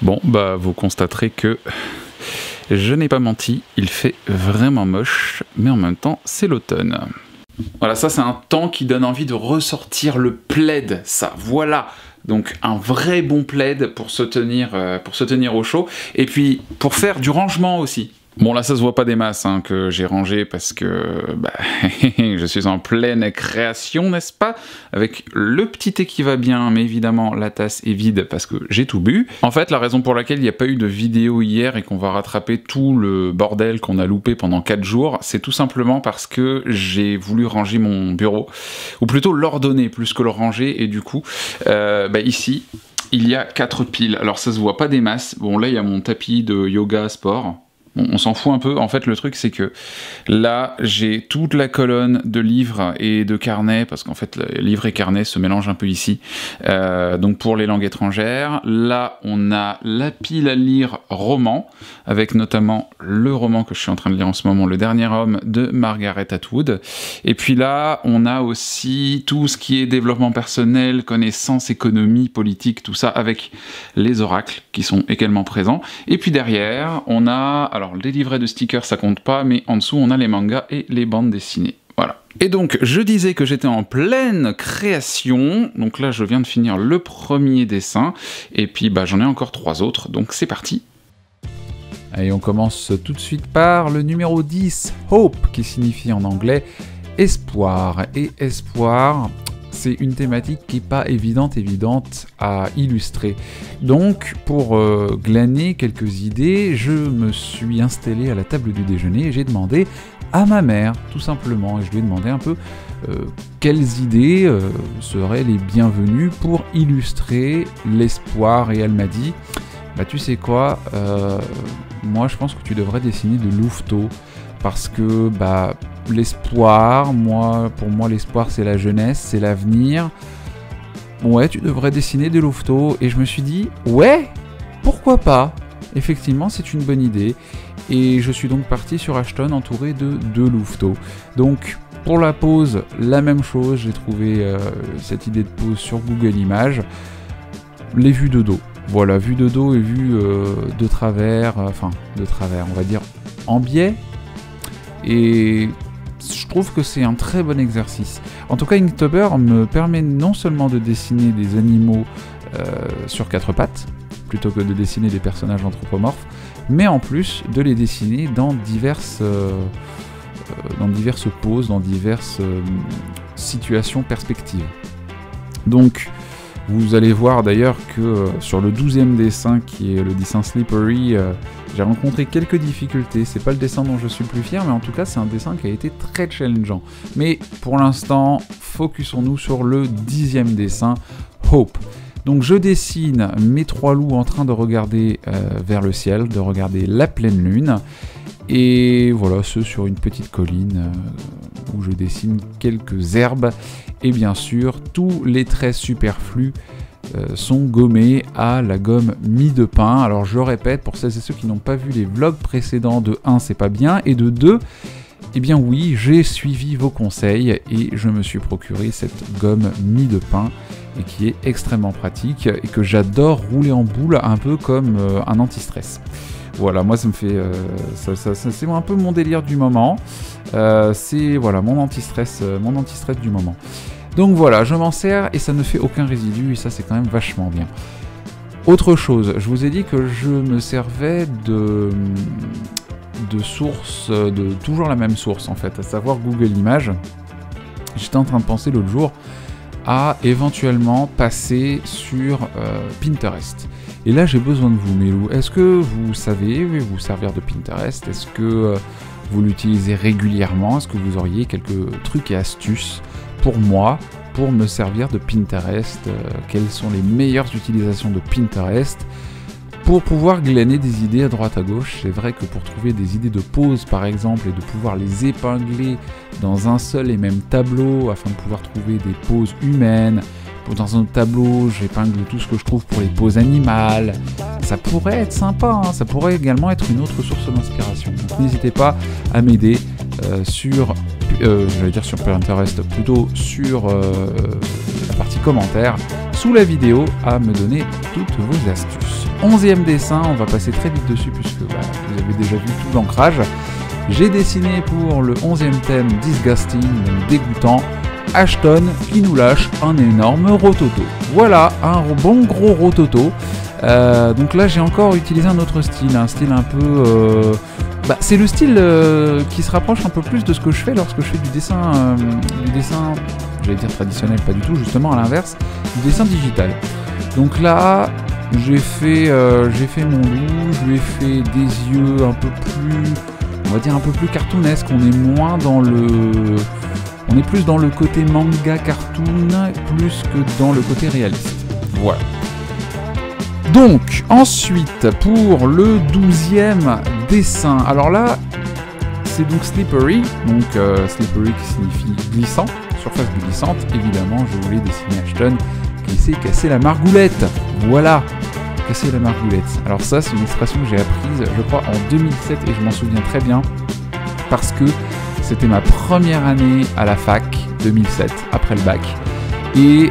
Bon, bah vous constaterez que je n'ai pas menti, il fait vraiment moche, mais en même temps, c'est l'automne. Voilà, ça c'est un temps qui donne envie de ressortir le plaid, ça, voilà. Donc un vrai bon plaid pour se tenir au chaud, et puis pour faire du rangement aussi. Bon là ça se voit pas des masses hein, que j'ai rangé parce que bah, je suis en pleine création, n'est-ce pas? Avec le petit thé qui va bien, mais évidemment la tasse est vide parce que j'ai tout bu. En fait la raison pour laquelle il n'y a pas eu de vidéo hier et qu'on va rattraper tout le bordel qu'on a loupé pendant 4 jours, c'est tout simplement parce que j'ai voulu ranger mon bureau, ou plutôt l'ordonner plus que le ranger, et du coup bah, ici il y a 4 piles. Alors ça se voit pas des masses, bon là il y a mon tapis de yoga sport. On s'en fout un peu, en fait le truc c'est que là j'ai toute la colonne de livres et de carnets, parce qu'en fait livres et carnets se mélangent un peu ici, donc pour les langues étrangères. Là on a la pile à lire roman, avec notamment le roman que je suis en train de lire en ce moment, Le Dernier Homme de Margaret Atwood. Et puis là on a aussi tout ce qui est développement personnel, connaissances, économie, politique, tout ça, avec les oracles qui sont également présents. Et puis derrière on a, alors les livrets de stickers ça compte pas, mais en dessous on a les mangas et les bandes dessinées. Voilà. Et donc je disais que j'étais en pleine création, donc là je viens de finir le premier dessin, et puis bah, j'en ai encore 3 autres, donc c'est parti. Allez, on commence tout de suite par le numéro 10, Hope, qui signifie en anglais espoir. Et espoir, c'est une thématique qui n'est pas évidente à illustrer. Donc, pour glaner quelques idées, je me suis installé à la table du déjeuner et j'ai demandé à ma mère, tout simplement, et je lui ai demandé un peu quelles idées seraient les bienvenues pour illustrer l'espoir, et elle m'a dit bah tu sais quoi, moi je pense que tu devrais dessiner de louveteaux, parce que bah l'espoir, pour moi l'espoir c'est la jeunesse, c'est l'avenir. Ouais, tu devrais dessiner des louveteaux. Et je me suis dit, ouais, pourquoi pas? Effectivement, c'est une bonne idée. Et je suis donc parti sur Ashton entouré de 2 louveteaux. Donc, pour la pose, la même chose. J'ai trouvé cette idée de pose sur Google Images. Les vues de dos. Voilà, vue de dos et vue de travers, on va dire en biais. Et je trouve que c'est un très bon exercice. En tout cas, Inktober me permet non seulement de dessiner des animaux sur 4 pattes, plutôt que de dessiner des personnages anthropomorphes, mais en plus de les dessiner dans diverses poses, dans diverses situations, perspectives. Donc, vous allez voir d'ailleurs que sur le 12e dessin, qui est le dessin Slippery, j'ai rencontré quelques difficultés. C'est pas le dessin dont je suis le plus fier, mais en tout cas c'est un dessin qui a été très challengeant. Mais pour l'instant, focusons-nous sur le 10e dessin, Hope. Donc je dessine mes 3 loups en train de regarder vers le ciel, de regarder la pleine lune. Et voilà, ce sur une petite colline où je dessine quelques herbes. Et bien sûr, tous les traits superflus sont gommés à la gomme mie de pain. Alors je répète, pour celles et ceux qui n'ont pas vu les vlogs précédents, de 1, c'est pas bien, et de 2, eh bien oui, j'ai suivi vos conseils et je me suis procuré cette gomme mie de pain, et qui est extrêmement pratique et que j'adore rouler en boule, un peu comme un anti-stress. Voilà, moi ça me fait, c'est un peu mon délire du moment. C'est voilà mon anti-stress du moment. Donc voilà, je m'en sers et ça ne fait aucun résidu, et ça c'est quand même vachement bien. Autre chose, je vous ai dit que je me servais de sources, de toujours la même source en fait, à savoir Google Images. J'étais en train de penser l'autre jour à éventuellement passer sur Pinterest. Et là j'ai besoin de vous, mes loups. Est-ce que vous savez vous servir de Pinterest? Est-ce que vous l'utilisez régulièrement? Est-ce que vous auriez quelques trucs et astuces pour moi, pour me servir de Pinterest? Quelles sont les meilleures utilisations de Pinterest pour pouvoir glaner des idées à droite à gauche? C'est vrai que pour trouver des idées de pose par exemple, et de pouvoir les épingler dans un seul et même tableau afin de pouvoir trouver des poses humaines, dans un autre tableau j'épingle tout ce que je trouve pour les poses animales, ça pourrait être sympa, hein. Ça pourrait également être une autre source d'inspiration. Donc n'hésitez pas à m'aider sur Pinterest, plutôt sur la partie commentaires, sous la vidéo à me donner toutes vos astuces. 11e dessin, on va passer très vite dessus puisque vous avez déjà vu tout l'ancrage. J'ai dessiné pour le 11e thème Disgusting, donc dégoûtant, Ashton qui nous lâche un énorme rototo. Voilà, un bon gros rototo. Donc là j'ai encore utilisé un autre style, un style un peu... c'est le style qui se rapproche un peu plus de ce que je fais lorsque je fais du dessin, j'allais dire traditionnel, pas du tout, justement à l'inverse, du dessin digital. Donc là, j'ai fait mon loup, je lui ai fait des yeux un peu plus, on va dire un peu plus cartoonesque, on est moins dans le... On est plus dans le côté manga cartoon, plus que dans le côté réaliste. Voilà. Donc, ensuite, pour le 12e dessin, alors là, c'est donc Slippery, donc Slippery qui signifie glissant, surface glissante, évidemment, je voulais dessiner Ashton qui s'est cassé la margoulette, voilà, casser la margoulette. Alors ça, c'est une expression que j'ai apprise, je crois, en 2007, et je m'en souviens très bien, parce que c'était ma première année à la fac, 2007, après le bac. Et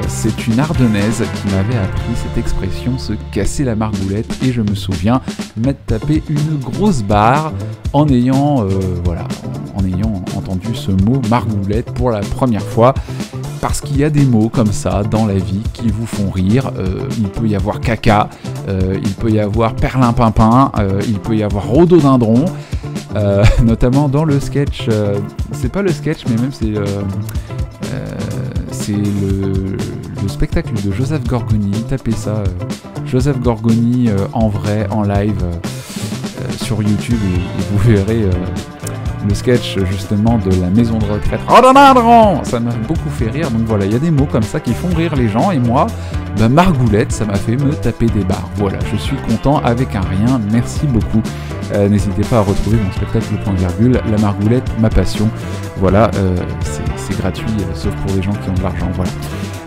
c'est une Ardennaise qui m'avait appris cette expression, se casser la margoulette, et je me souviens m'être tapé une grosse barre en ayant entendu ce mot margoulette pour la première fois, parce qu'il y a des mots comme ça dans la vie qui vous font rire. Il peut y avoir caca, il peut y avoir perlimpinpin, il peut y avoir rhododendron, notamment dans le sketch, c'est pas le sketch mais même c'est le spectacle de Joseph Gorgoni, tapez ça, Joseph Gorgoni en vrai, en live, sur YouTube, et vous verrez le sketch justement de la maison de retraite. Rhododendron, ça m'a beaucoup fait rire, donc voilà, il y a des mots comme ça qui font rire les gens, et moi, margoulette, ça m'a fait me taper des barres. Voilà, je suis content avec un rien, merci beaucoup. N'hésitez pas à retrouver mon spectacle Le Point Virgule, la margoulette, ma passion. Voilà, c'est gratuit, sauf pour les gens qui ont de l'argent, voilà.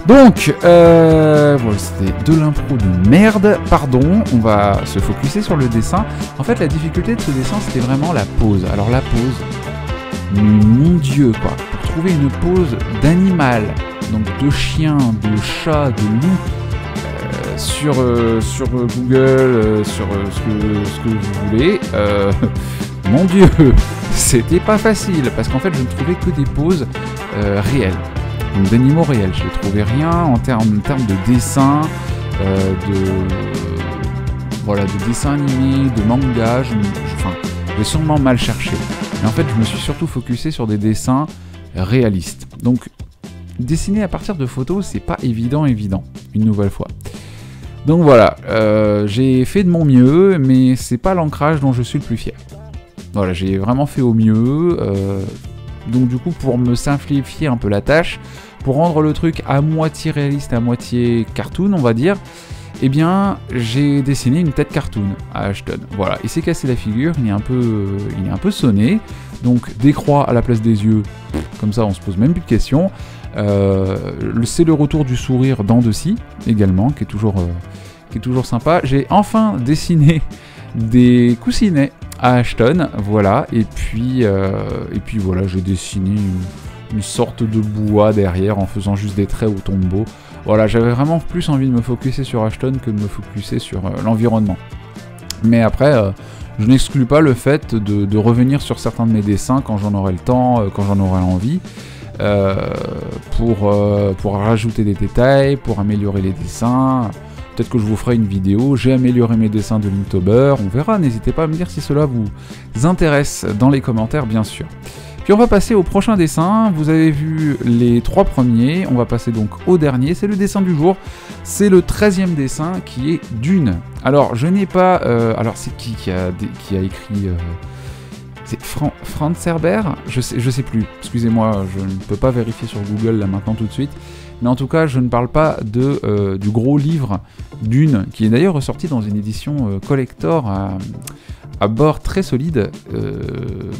Donc, voilà, c'était de l'impro de merde, pardon, on va se focuser sur le dessin. En fait, la difficulté de ce dessin, c'était vraiment la pose. Alors la pose, mon Dieu, quoi, pour trouver une pose d'animal, donc de chien, de chat, de loup, sur Google, sur ce que vous voulez, mon Dieu, c'était pas facile, parce qu'en fait, je ne trouvais que des poses réelles. Donc d'animaux réels, je n'ai trouvé rien en termes de dessin, de dessin animé, de manga, j'ai sûrement mal cherché. Mais en fait, je me suis surtout focusé sur des dessins réalistes. Donc, dessiner à partir de photos, c'est pas évident, une nouvelle fois. Donc voilà, j'ai fait de mon mieux, mais c'est pas l'ancrage dont je suis le plus fier. Voilà, j'ai vraiment fait au mieux. Donc du coup, pour me simplifier un peu la tâche, pour rendre le truc à moitié réaliste, à moitié cartoon, on va dire, eh bien, j'ai dessiné une tête cartoon à Ashton. Voilà, il s'est cassé la figure, il est un peu sonné, donc des croix à la place des yeux, comme ça on se pose même plus de questions. C'est le retour du sourire dents de scie, également, qui est toujours sympa. J'ai enfin dessiné des coussinets à Ashton, voilà, et puis voilà, j'ai dessiné une sorte de bois derrière en faisant juste des traits au tombeau. Voilà, j'avais vraiment plus envie de me focuser sur Ashton que de me focuser sur l'environnement. Mais après, je n'exclus pas le fait de revenir sur certains de mes dessins quand j'en aurai le temps, quand j'en aurai envie, pour rajouter des détails, pour améliorer les dessins. Peut-être que je vous ferai une vidéo, j'ai amélioré mes dessins de Linktober, on verra, n'hésitez pas à me dire si cela vous intéresse dans les commentaires, bien sûr. Puis on va passer au prochain dessin, vous avez vu les 3 premiers, on va passer donc au dernier, c'est le dessin du jour, c'est le 13e dessin qui est Dune. Alors je n'ai pas... alors c'est qui a écrit... c'est Franz Herbert, je sais plus, excusez-moi, je ne peux pas vérifier sur Google là maintenant tout de suite. Mais en tout cas, je ne parle pas du gros livre Dune, qui est d'ailleurs ressorti dans une édition collector à bord très solide,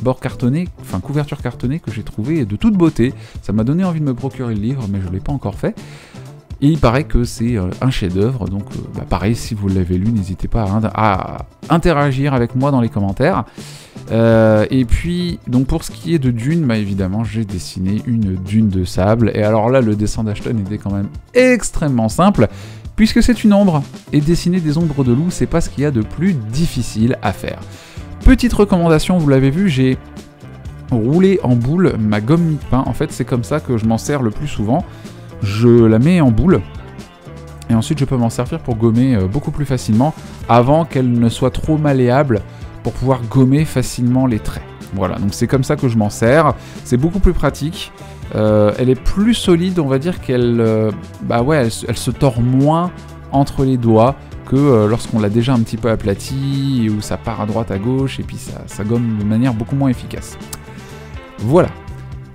bord cartonné, enfin couverture cartonnée que j'ai trouvé de toute beauté. Ça m'a donné envie de me procurer le livre, mais je ne l'ai pas encore fait. Et il paraît que c'est un chef-d'œuvre, donc pareil, si vous l'avez lu, n'hésitez pas à interagir avec moi dans les commentaires. Et puis, donc pour ce qui est de Dune, évidemment, j'ai dessiné une dune de sable. Et alors là, le dessin d'Ashton était quand même extrêmement simple, puisque c'est une ombre. Et dessiner des ombres de loup, c'est pas ce qu'il y a de plus difficile à faire. Petite recommandation, vous l'avez vu, j'ai roulé en boule ma gomme mie-de-pain. En fait, c'est comme ça que je m'en sers le plus souvent. Je la mets en boule. Et ensuite, je peux m'en servir pour gommer beaucoup plus facilement, avant qu'elle ne soit trop malléable, pour pouvoir gommer facilement les traits. Voilà, donc c'est comme ça que je m'en sers. C'est beaucoup plus pratique. Elle est plus solide, on va dire qu'elle elle se tord moins entre les doigts que lorsqu'on l'a déjà un petit peu aplati, où ça part à droite, à gauche, et puis ça gomme de manière beaucoup moins efficace. Voilà.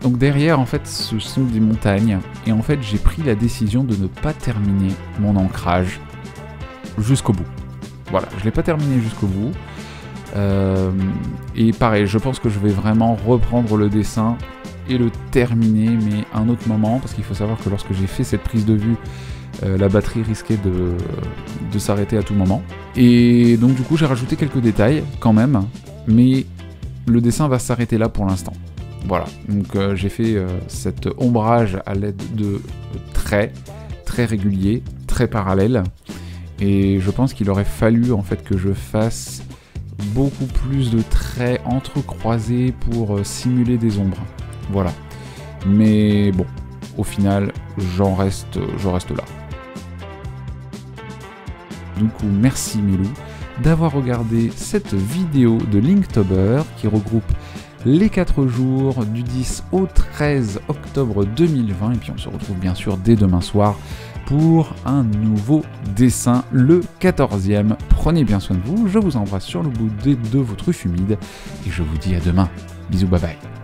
Donc derrière, en fait, ce sont des montagnes, et en fait, j'ai pris la décision de ne pas terminer mon ancrage jusqu'au bout. Voilà, je ne l'ai pas terminé jusqu'au bout. Et pareil, je pense que je vais vraiment reprendre le dessin et le terminer, mais à un autre moment, parce qu'il faut savoir que lorsque j'ai fait cette prise de vue, la batterie risquait de s'arrêter à tout moment. Et donc du coup, j'ai rajouté quelques détails quand même, mais le dessin va s'arrêter là pour l'instant. Voilà, donc j'ai fait cet ombrage à l'aide de traits très réguliers, très parallèles, et je pense qu'il aurait fallu en fait que je fasse beaucoup plus de traits entrecroisés pour simuler des ombres. Voilà. Mais bon, au final, je reste là. Du coup, merci Milou d'avoir regardé cette vidéo de Linktober qui regroupe les 4 jours du 10 au 13 octobre 2020. Et puis on se retrouve bien sûr dès demain soir pour un nouveau dessin, le 14e. Prenez bien soin de vous, je vous embrasse sur le bout de vos truffes humides et je vous dis à demain. Bisous, bye bye.